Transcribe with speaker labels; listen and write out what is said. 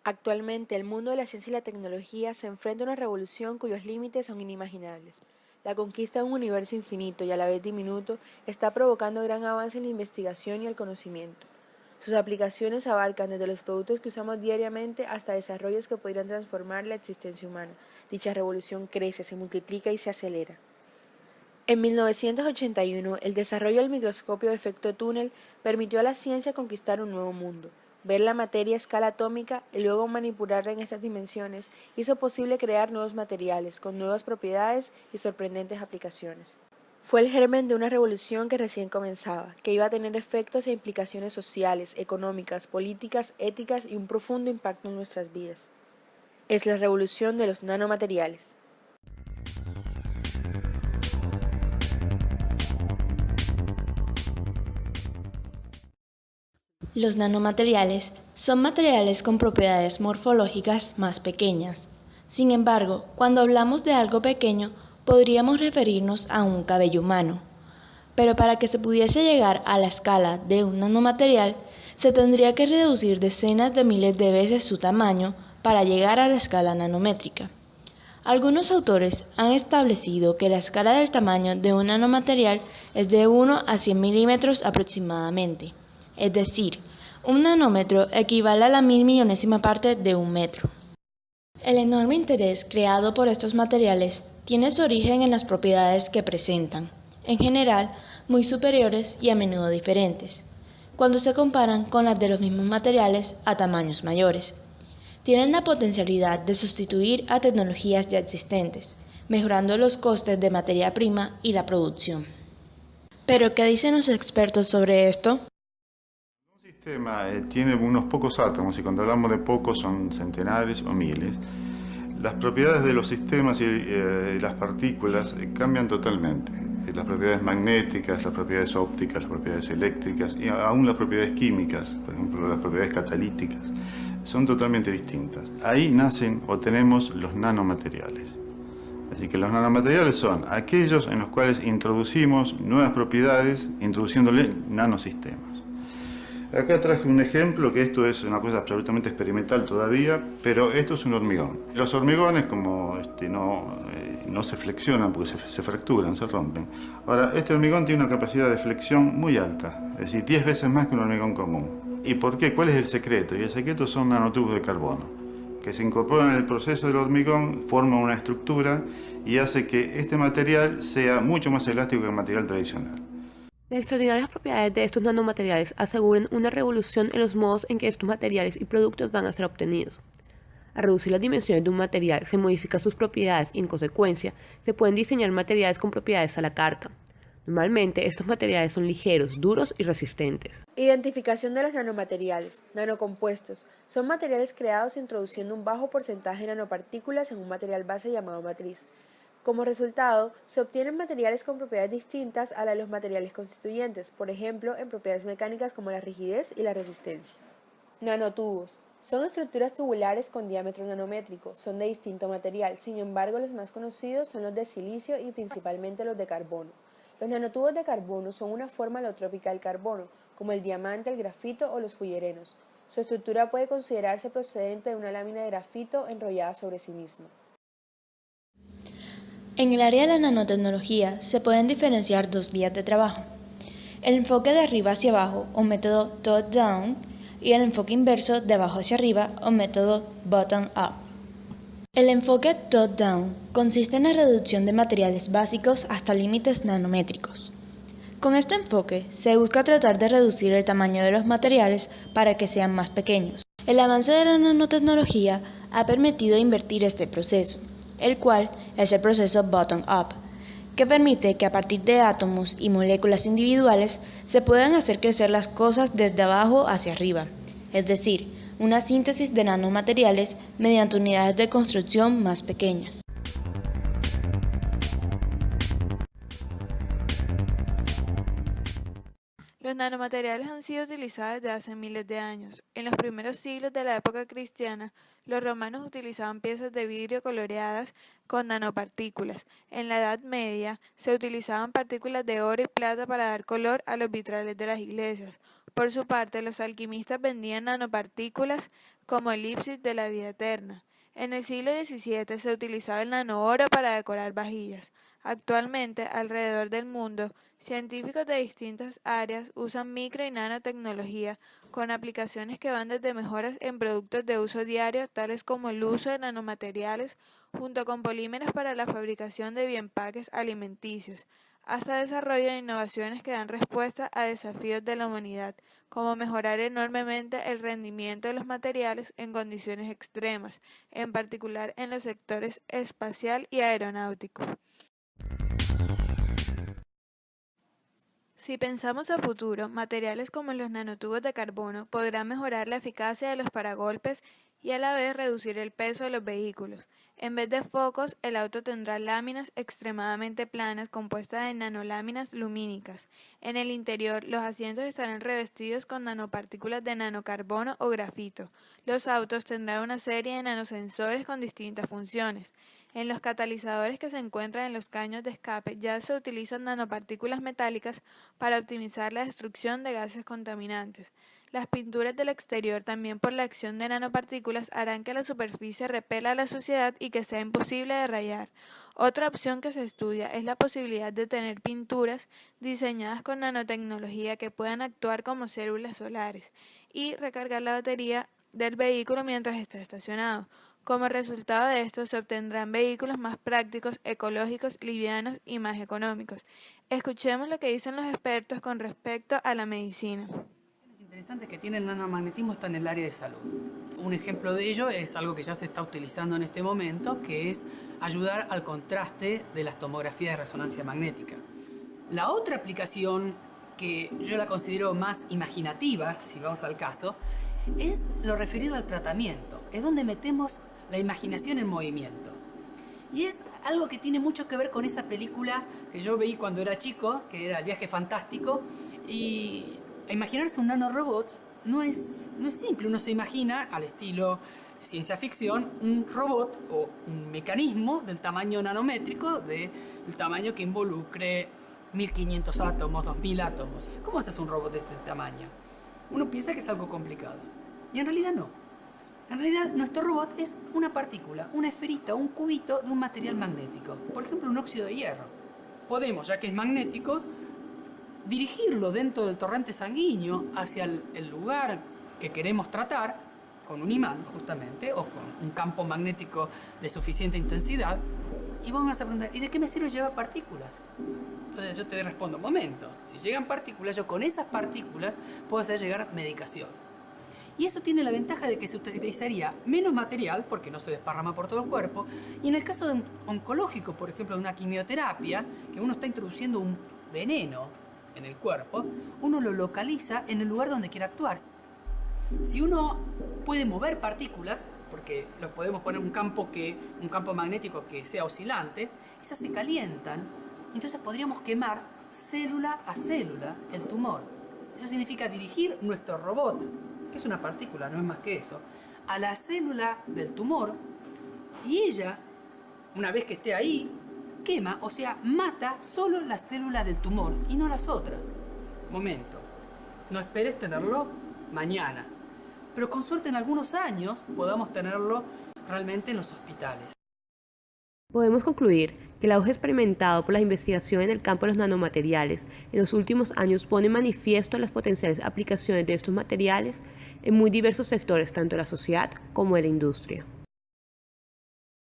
Speaker 1: Actualmente, el mundo de la ciencia y la tecnología se enfrenta a una revolución cuyos límites son inimaginables. La conquista de un universo infinito y a la vez diminuto está provocando gran avance en la investigación y el conocimiento. Sus aplicaciones abarcan desde los productos que usamos diariamente hasta desarrollos que podrían transformar la existencia humana. Dicha revolución crece, se multiplica y se acelera. En 1981, el desarrollo del microscopio de efecto túnel permitió a la ciencia conquistar un nuevo mundo. Ver la materia a escala atómica y luego manipularla en estas dimensiones hizo posible crear nuevos materiales con nuevas propiedades y sorprendentes aplicaciones. Fue el germen de una revolución que recién comenzaba, que iba a tener efectos e implicaciones sociales, económicas, políticas, éticas y un profundo impacto en nuestras vidas. Es la revolución de los nanomateriales.
Speaker 2: Los nanomateriales son materiales con propiedades morfológicas más pequeñas. Sin embargo, cuando hablamos de algo pequeño, podríamos referirnos a un cabello humano. Pero para que se pudiese llegar a la escala de un nanomaterial, se tendría que reducir decenas de miles de veces su tamaño para llegar a la escala nanométrica. Algunos autores han establecido que la escala del tamaño de un nanomaterial es de 1 a 100 milímetros aproximadamente, es decir, un nanómetro equivale a la 1000 millonésima parte de un metro. El enorme interés creado por estos materiales tiene su origen en las propiedades que presentan, en general muy superiores y a menudo diferentes, cuando se comparan con las de los mismos materiales a tamaños mayores. Tienen la potencialidad de sustituir a tecnologías ya existentes, mejorando los costes de materia prima y la producción. ¿Pero qué dicen los expertos sobre esto?
Speaker 3: Un sistema tiene unos pocos átomos, y cuando hablamos de pocos son centenares o miles. Las propiedades de los sistemas y las partículas cambian totalmente. Las propiedades magnéticas, las propiedades ópticas, las propiedades eléctricas y aún las propiedades químicas, por ejemplo las propiedades catalíticas, son totalmente distintas. Ahí nacen o tenemos los nanomateriales. Así que los nanomateriales son aquellos en los cuales introducimos nuevas propiedades, introduciéndole nanosistemas. Acá traje un ejemplo, que esto es una cosa absolutamente experimental todavía, pero esto es un hormigón. Los hormigones, como no se flexionan porque se fracturan, se rompen. Ahora, este hormigón tiene una capacidad de flexión muy alta, es decir, 10 veces más que un hormigón común. ¿Y por qué? ¿Cuál es el secreto? Y el secreto son nanotubos de carbono, que se incorporan en el proceso del hormigón, forman una estructura y hace que este material sea mucho más elástico que el material tradicional.
Speaker 4: Las extraordinarias propiedades de estos nanomateriales aseguran una revolución en los modos en que estos materiales y productos van a ser obtenidos. Al reducir las dimensiones de un material, se modifican sus propiedades y, en consecuencia, se pueden diseñar materiales con propiedades a la carta. Normalmente, estos materiales son ligeros, duros y resistentes.
Speaker 1: Identificación de los nanomateriales. Nanocompuestos. Son materiales creados introduciendo un bajo porcentaje de nanopartículas en un material base llamado matriz. Como resultado, se obtienen materiales con propiedades distintas a las de los materiales constituyentes, por ejemplo, en propiedades mecánicas como la rigidez y la resistencia. Nanotubos. Son estructuras tubulares con diámetro nanométrico, son de distinto material, sin embargo los más conocidos son los de silicio y principalmente los de carbono. Los nanotubos de carbono son una forma alotrópica del carbono, como el diamante, el grafito o los fullerenos. Su estructura puede considerarse procedente de una lámina de grafito enrollada sobre sí misma.
Speaker 2: En el área de la nanotecnología se pueden diferenciar dos vías de trabajo: el enfoque de arriba hacia abajo o método top-down y el enfoque inverso de abajo hacia arriba o método bottom-up. El enfoque top-down consiste en la reducción de materiales básicos hasta límites nanométricos. Con este enfoque se busca tratar de reducir el tamaño de los materiales para que sean más pequeños. El avance de la nanotecnología ha permitido invertir este proceso, el cual es el proceso bottom-up, que permite que a partir de átomos y moléculas individuales se puedan hacer crecer las cosas desde abajo hacia arriba, es decir, una síntesis de nanomateriales mediante unidades de construcción más pequeñas.
Speaker 5: Los nanomateriales han sido utilizados desde hace miles de años. En los primeros siglos de la época cristiana, los romanos utilizaban piezas de vidrio coloreadas con nanopartículas. En la Edad Media, se utilizaban partículas de oro y plata para dar color a los vitrales de las iglesias. Por su parte, los alquimistas vendían nanopartículas como elipsis de la vida eterna. En el siglo XVII se utilizaba el nanooro para decorar vajillas. Actualmente, alrededor del mundo, científicos de distintas áreas usan micro y nanotecnología con aplicaciones que van desde mejoras en productos de uso diario, tales como el uso de nanomateriales, junto con polímeros para la fabricación de biempaques alimenticios, hasta desarrollo de innovaciones que dan respuesta a desafíos de la humanidad, como mejorar enormemente el rendimiento de los materiales en condiciones extremas, en particular en los sectores espacial y aeronáutico. Si pensamos a futuro, materiales como los nanotubos de carbono podrán mejorar la eficacia de los paragolpes y a la vez reducir el peso de los vehículos. En vez de focos, el auto tendrá láminas extremadamente planas compuestas de nanoláminas lumínicas. En el interior, los asientos estarán revestidos con nanopartículas de nanocarbono o grafito. Los autos tendrán una serie de nanosensores con distintas funciones. En los catalizadores que se encuentran en los caños de escape ya se utilizan nanopartículas metálicas para optimizar la destrucción de gases contaminantes. Las pinturas del exterior, también por la acción de nanopartículas, harán que la superficie repela a la suciedad y que sea imposible de rayar. Otra opción que se estudia es la posibilidad de tener pinturas diseñadas con nanotecnología que puedan actuar como células solares y recargar la batería del vehículo mientras está estacionado. Como resultado de esto se obtendrán vehículos más prácticos, ecológicos, livianos y más económicos. Escuchemos lo que dicen los expertos con respecto a la medicina.
Speaker 6: Interesantes que tiene el nanomagnetismo está en el área de salud. Un ejemplo de ello es algo que ya se está utilizando en este momento, que es ayudar al contraste de las tomografías de resonancia magnética. La otra aplicación que yo la considero más imaginativa, si vamos al caso, es lo referido al tratamiento. Es donde metemos la imaginación en movimiento. Y es algo que tiene mucho que ver con esa película que yo veí cuando era chico, que era El viaje fantástico, y imaginarse un nanorobot no es simple. Uno se imagina, al estilo ciencia ficción, un robot o un mecanismo del tamaño nanométrico, del tamaño que involucre 1500 átomos, 2000 átomos. ¿Cómo haces un robot de este tamaño? Uno piensa que es algo complicado. Y en realidad no. En realidad nuestro robot es una partícula, una esferita, un cubito de un material magnético. Por ejemplo, un óxido de hierro. Podemos, ya que es magnético, dirigirlo dentro del torrente sanguíneo hacia el lugar que queremos tratar con un imán, justamente, o con un campo magnético de suficiente intensidad. Y vamos a preguntar, ¿y de qué me sirve llevar partículas? Entonces yo te respondo, momento, si llegan partículas, yo con esas partículas puedo hacer llegar medicación. Y eso tiene la ventaja de que se utilizaría menos material, porque no se desparrama por todo el cuerpo, y en el caso de un oncológico, por ejemplo, de una quimioterapia, que uno está introduciendo un veneno en el cuerpo, uno lo localiza en el lugar donde quiere actuar. Si uno puede mover partículas, porque lo podemos poner un campo magnético que sea oscilante, esas se calientan, entonces podríamos quemar célula a célula el tumor. Eso significa dirigir nuestro robot, que es una partícula, no es más que eso, a la célula del tumor, y ella, una vez que esté ahí, quema, o sea, mata solo la célula del tumor y no las otras. Momento, no esperes tenerlo mañana, pero con suerte en algunos años podamos tenerlo realmente en los hospitales.
Speaker 4: Podemos concluir que el auge experimentado por la investigación en el campo de los nanomateriales en los últimos años pone en manifiesto las potenciales aplicaciones de estos materiales en muy diversos sectores, tanto de la sociedad como de la industria.